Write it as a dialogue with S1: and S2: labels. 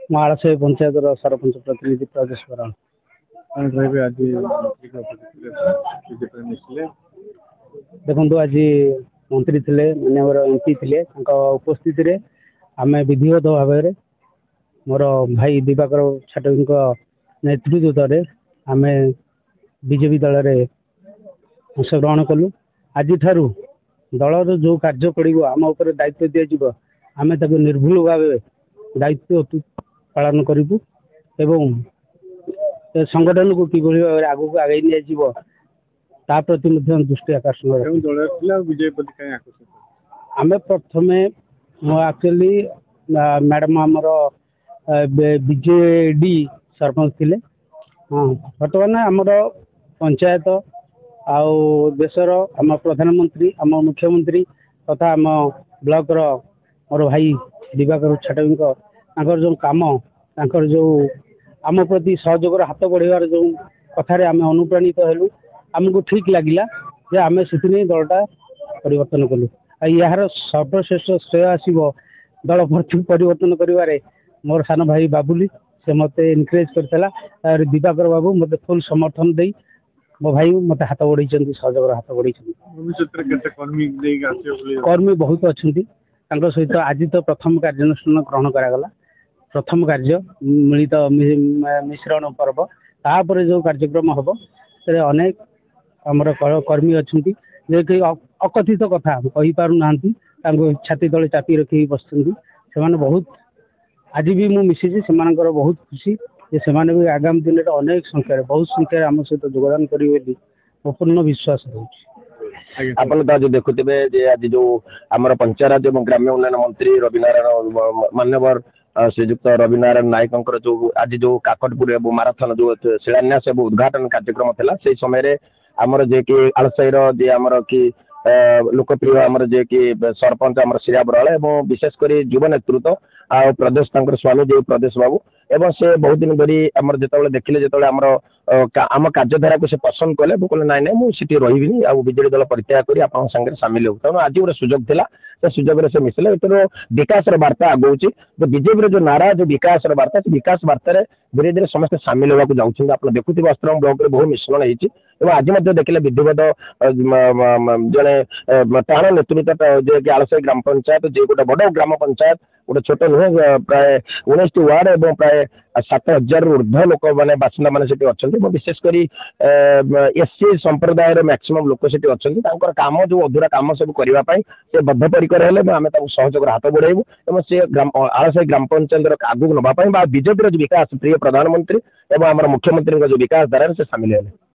S1: महाराष्ट्र पंचायत सरपंच प्रतिनिधि प्रदेश बराण देखो आज मंत्री थे मानवर एमपी थे उपस्थित आम विधिवत भाव मोर भाई दिवाकर छाटवी नेतृत्व आम बीजेपी दल में अंशग्रहण कलु आज दलर जो कार्य पड़ो आम उपर दायित्व दिज्व आम निर्भुल भाव दायित्व पालन करूँ एवं संगठन को कि भाव आग को आगे नि प्रति दृष्टि आकर्षण आम प्रथम एक्चुअली मैडम आमर बीजेडी सरपंच थे हाँ बर्तमान आमर पंचायत आउ देशर आम प्रधानमंत्री आम मुख्यमंत्री तथा आम ब्लॉक मोर भाई दिवाकर छाटवी जो काम जो आम प्रति सहयोग हाथ बढ़ार जो कथार आम अनुप्राणित हेलु आमको ठीक लगिला जे आम से दलटा परिवर्तन कलु यार सर्वश्रेष्ठ श्रेय आसो दल परिवर्तन करें मोर सान भाई बाबुली से मत एनकरेज करता दिवाकर बाबू मत फुल समर्थन दे मो भाई मत हाथ बढ़ाई सहयोग हाथ बढ़ाई कर्मी बहुत अच्छा सहित आज तो प्रथम कार्यानुष्ठान ग्रहण करागला प्रथम कार्य मिलित मिश्रण पर्व तापर जो कार्यक्रम हम से अनेक आमर कर्मी अच्छा जे कि अकथित कथा कही पारु ना छाती तले चापी रखी बस बहुत आज भी मु मिसी से बहुत खुशी से भी आगामी दिन में अनेक संख्यार बहुत संख्यार आम सहित योगदान करेंगे पूर्ण विश्वास रही
S2: आपन तो आज देखुते आज जो आमर पंचायत और ग्राम्य उन्नयन मंत्री रविनारायण मान्यवर श्रीजुक्त रविनारायण नायक जो आज जो काकटपुर माराथन जो शिलान्यास और उद्घाटन कार्यक्रम था से समय आमर जे कि आलसाई आमर कि लोकप्रिय आमर जे कि सरपंच आमर श्रिया बराल एवं विशेषकर युव नेतृत्व आ प्रदेश स्वामी जो प्रदेश बाबू एवं से बहुत दिन धरी आमर जो देखिले जो आमर आम कार्यधारा को से पसंद कले कहले नाई नाई मुझे रही बीजेडी दल परित्याग कर आप सामिल हो तेणु आज गोटे सुजोग था से सुजोग से मिसले तेणु विकास वार्ता आगौची जो बीजेपी जो नारा जो विकास वार्ता से विकास वार्ता धीरे धीरे समस्त सामिल होगा जाऊँ आप देखुवे अस्त्रम ब्लॉक में बहुत मिश्रण होती आज देखिले विधिवत जड़े टाण नेतृत्व जे आलसाई ग्राम पंचायत जे गोटे बड़ ग्राम पंचायत गोटे छोट नुहे प्राय 19 वार्ड एवं प्राय 7,000 ऊर्ध लोक मैंने बासिंदा मैंने अच्छा विशेषकर एससी संप्रदाय मैक्सिमम लोक अच्छा काम जो अधूरा कम सब करने से बद्धपरिकर हेले आम सहयोग हाथ बढ़ेबू और आलसाई ग्राम पंचायत आगू नापी बीजेपी विकास प्रिय प्रधानमंत्री एवं आम मुख्यमंत्री जो विकास धारा से सामिल है।